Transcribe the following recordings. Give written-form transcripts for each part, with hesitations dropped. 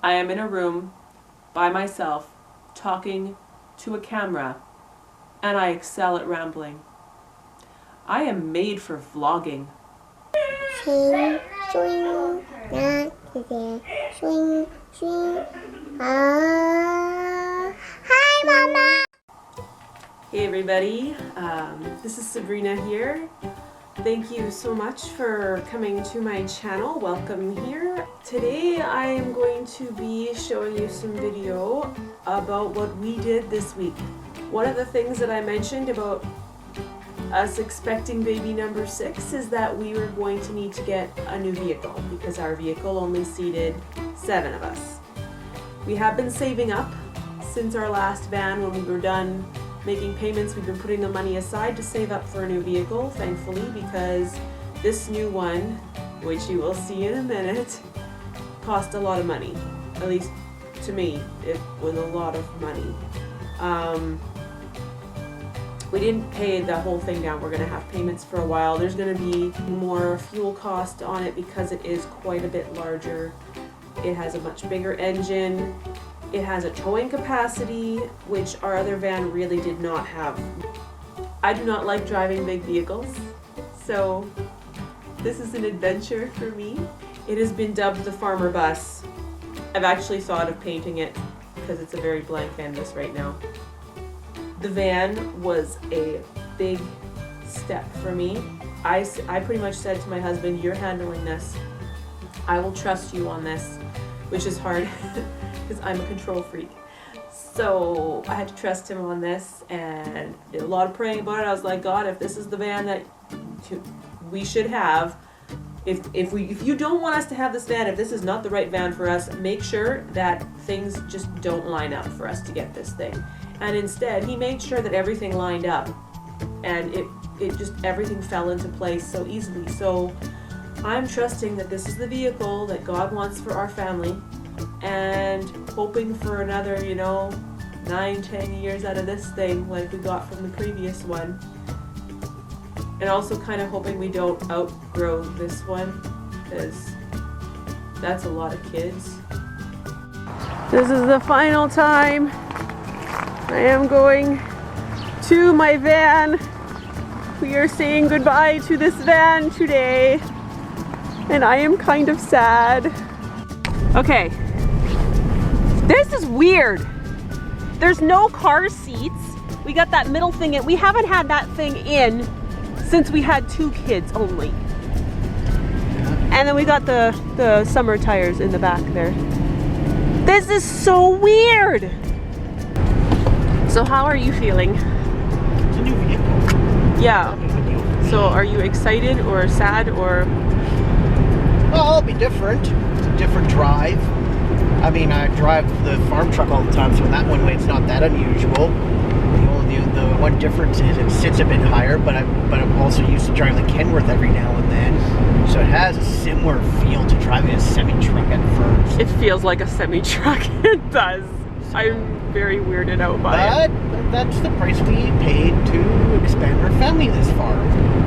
I am in a room by myself talking to a camera, and I excel at rambling. I am made for vlogging. Swing, swing, swing, swing. Hi, Mama. Hey everybody, this is Sabrina here. Thank you so much for coming to my channel. Welcome here. Today I am going to be showing you some video about what we did this week. One of the things that I mentioned about us expecting baby number 6 is that we were going to need to get a new vehicle because our vehicle only seated 7 of us. We have been saving up since our last van. When we were done making payments, we've been putting the money aside to save up for a new vehicle, thankfully, because this new one, which you will see in a minute, cost a lot of money. At least to me, it was a lot of money. We didn't pay the whole thing down. We're going to have payments for a while. There's going to be more fuel cost on it because it is quite a bit larger. It has a much bigger engine. It has a towing capacity, which our other van really did not have. I do not like driving big vehicles, so this is an adventure for me. It has been dubbed the farmer bus. I've actually thought of painting it because it's a very blank canvas right now. The van was a big step for me. I pretty much said to my husband, "You're handling this. I will trust you on this," which is hard because I'm a control freak. So I had to trust him on this and did a lot of praying about it. I was like, "God, if this is the van that we should have, if you don't want us to have this van, if this is not the right van for us, make sure that things just don't line up for us to get this thing." And instead, he made sure that everything lined up, and it just everything fell into place so easily. So I'm trusting that this is the vehicle that God wants for our family, and hoping for another, 9-10 years out of this thing like we got from the previous one. And also kind of hoping we don't outgrow this one, because that's a lot of kids. This is the final time I am going to my van. We are saying goodbye to this van today, and I am kind of sad. Okay, this is weird. There's no car seats. We got that middle thing in. We haven't had that thing in since we had 2 kids only. And then we got the summer tires in the back there. This is so weird. So how are you feeling? It's a new vehicle. Yeah. So are you excited or sad or? Well, it'll be different. It's a different drive. I mean, I drive the farm truck all the time, so in that one way it's not that unusual. The one difference is it sits a bit higher, but I'm also used to driving the Kenworth every now and then. So it has a similar feel to driving a semi-truck at first. It feels like a semi-truck. It does. I'm very weirded out by it. But that's the price we paid to expand our family this far.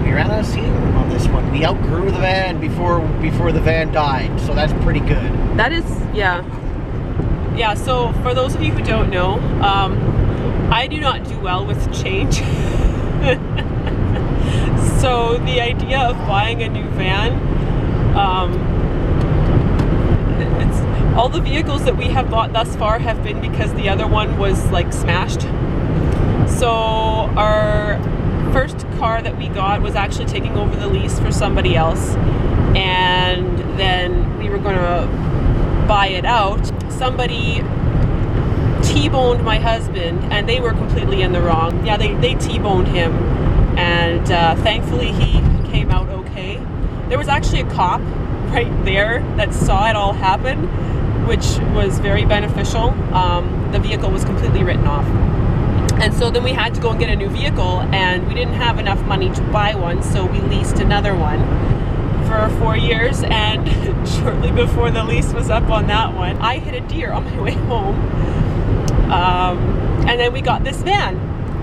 We ran out of seating room on this one. We outgrew the van before the van died, so that's pretty good. That is, yeah. Yeah, so for those of you who don't know, I do not do well with change. So the idea of buying a new van, all the vehicles that we have bought thus far have been because the other one was like smashed. So our first car that we got was actually taking over the lease for somebody else, and then we were going to buy it out. Somebody T-boned my husband, and they were completely in the wrong. Yeah, they T-boned him, and thankfully he came out okay. There was actually a cop right there that saw it all happen, which was very beneficial. The vehicle was completely written off. And so then we had to go and get a new vehicle, and we didn't have enough money to buy one, so we leased another one for 4 years, and shortly before the lease was up on that one, I hit a deer on my way home. And then we got this van,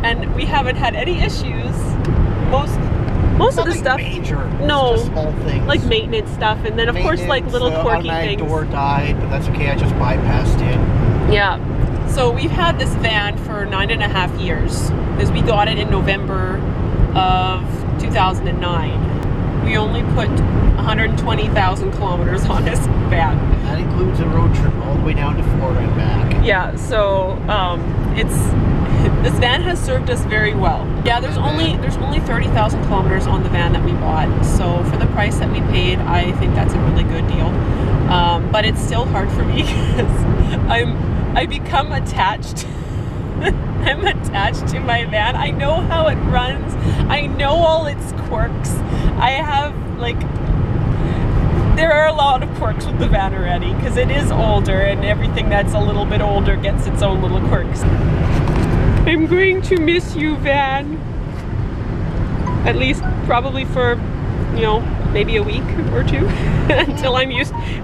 and we haven't had any issues. Most of the Nothing stuff, major. no. It's just small things. like maintenance stuff, and then of course like Maintenance, little quirky automatic things. door died, but that's okay. I just bypassed it. Yeah. So we've had this van for 9.5 years, because we got it in November of 2009. We only put 120,000 kilometers on this van. That includes a road trip all the way down to Florida and back. Yeah, so this van has served us very well. Yeah, there's only 30,000 kilometers on the van that we bought. So for the price that we paid, I think that's a really good deal. But it's still hard for me because I become attached. I'm attached to my van. I know how it runs. I know all its quirks. I have there are a lot of quirks with the van already because it is older, and everything that's a little bit older gets its own little quirks. I'm going to miss you, van. At least probably for, maybe a week or two until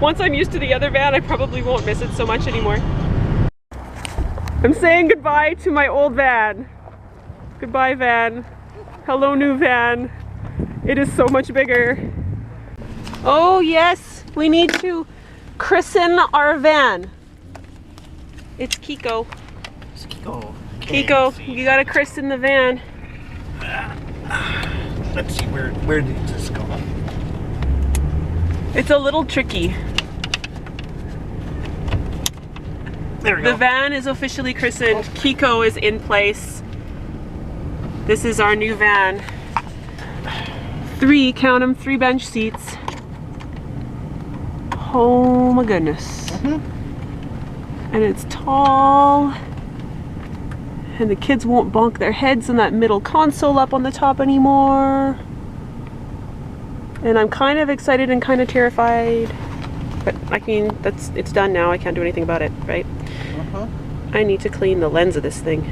once I'm used to the other van, I probably won't miss it so much anymore. I'm saying goodbye to my old van. Goodbye, van. Hello, new van. It is so much bigger. Oh yes, we need to christen our van. It's Kiko. It's Kiko. Kiko, you gotta christen the van. Let's see, where did this go? It's a little tricky. There we The go. van is officially christened. Kiko is in place. This is our new van. 3 bench seats. Oh my goodness. And it's tall. And the kids won't bonk their heads on that middle console up on the top anymore. And I'm kind of excited and kind of terrified. But I mean, it's done now. I can't do anything about it, right? I need to clean the lens of this thing.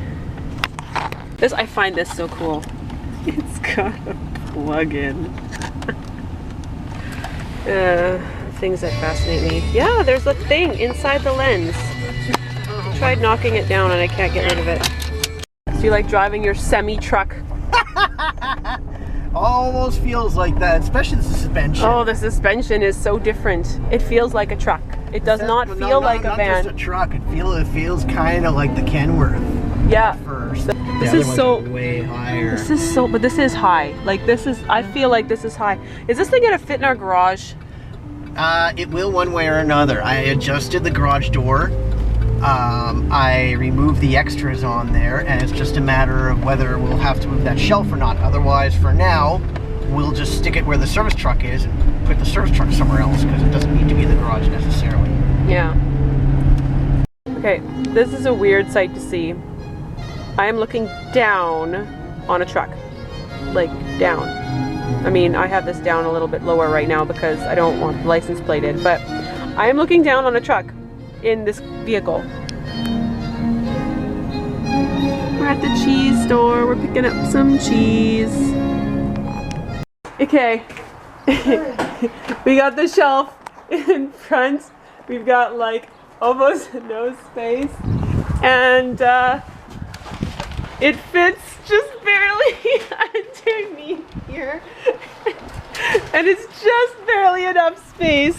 I find this so cool. It's got a plug-in. Things that fascinate me. Yeah, there's a thing inside the lens. I tried knocking it down and I can't get rid of it. Do you like driving your semi-truck? Almost feels like that, especially the suspension. Oh, the suspension is so different. It feels like a truck. It does not feel like a van. Not just a truck. It feels kind of like the Kenworth. Yeah. First. This is so way higher. But this is high. Like this is. I feel like this is high. Is this thing gonna fit in our garage? It will one way or another. I adjusted the garage door. I removed the extras on there, and it's just a matter of whether we'll have to move that shelf or not. Otherwise, for now, we'll just stick it where the service truck is and put the service truck somewhere else because it doesn't need to be in the garage necessarily. Yeah. Okay, this is a weird sight to see. I am looking down on a truck. Like, down. I mean, I have this down a little bit lower right now because I don't want the license plate in, but I am looking down on a truck in this vehicle. We're at the cheese store. We're picking up some cheese. Okay. We got the shelf in front. We've got like almost no space. And it fits just barely underneath here. And it's just barely enough space.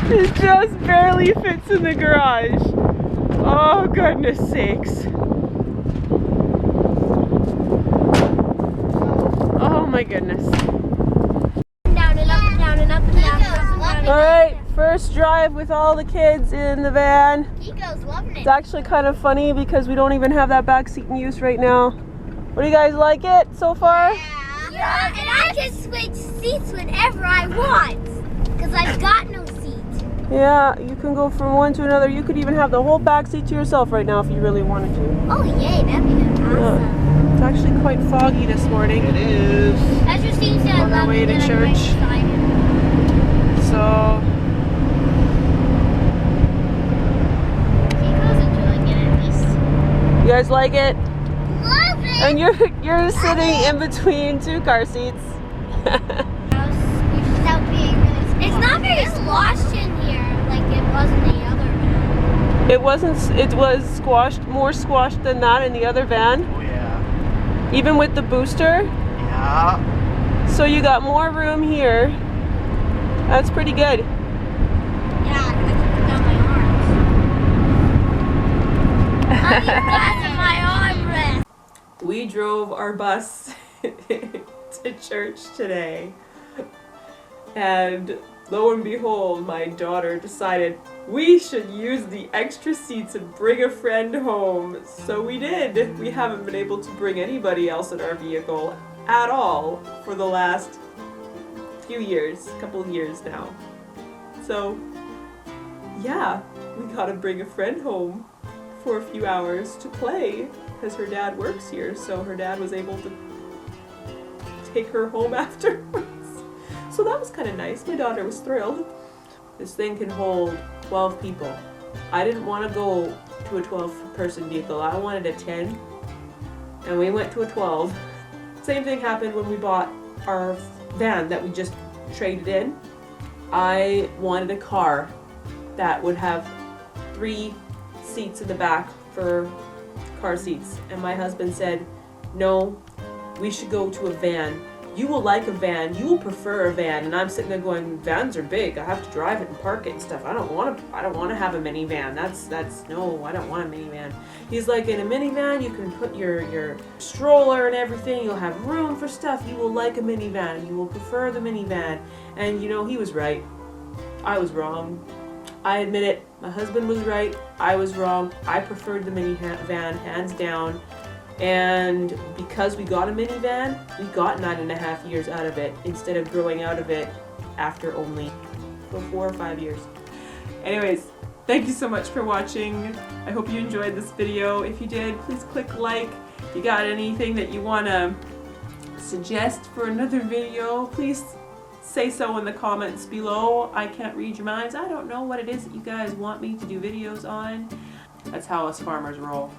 It just barely fits in the garage. Oh, goodness sakes. Oh my goodness. Down and up and down and up and down and up and down. Alright, first drive with all the kids in the van. Kiko's loving it. It's actually kind of funny because we don't even have that back seat in use right now. What do you guys like it so far? Yeah, and I can switch seats whenever I want. Because I've got no seat. Yeah, you can go from one to another. You could even have the whole back seat to yourself right now if you really wanted to. Oh yay, that'd be awesome. It's actually quite foggy this morning. It is. That's just seems to On our way to church. So Kiko's enjoying it at least. you guys like it? Love it! And you're sitting in between 2 car seats. It's not very squashed in here like it was in the other van. It was squashed, more squashed than that in the other van. Oh yeah. Even with the booster? Yeah. So you got more room here. That's pretty good. Yeah, I can put down my arms. I'll use that as my armrest. We drove our bus to church today. And lo and behold, my daughter decided we should use the extra seats and bring a friend home. So we did. We haven't been able to bring anybody else in our vehicle at all for the last few years, couple of years now. So yeah, we gotta bring a friend home for a few hours to play because her dad works here, so her dad was able to take her home afterwards. So that was kind of nice. My daughter was thrilled. This thing can hold 12 people. I didn't want to go to a 12-person vehicle. I wanted a 10, and we went to a 12. Same thing happened when we bought our van that we just traded in. I wanted a car that would have 3 seats in the back for car seats, and my husband said, no, we should go to a van. You will like a van, you will prefer a van. And I'm sitting there going, vans are big, I have to drive it and park it and stuff. I don't want to have a minivan. That's no, I don't want a minivan. He's like, in a minivan you can put your stroller and everything, you'll have room for stuff. You will like a minivan, you will prefer the minivan. And you know, he was right. I was wrong. I admit it. My husband was right. I was wrong. I preferred the minivan, hands down. And because we got a minivan, we got 9.5 years out of it instead of growing out of it after only 4 or 5 years. Anyways, thank you so much for watching. I hope you enjoyed this video. If you did, please click like. If you got anything that you want to suggest for another video, please say so in the comments below. I can't read your minds. I don't know what it is that you guys want me to do videos on. That's how us farmers roll.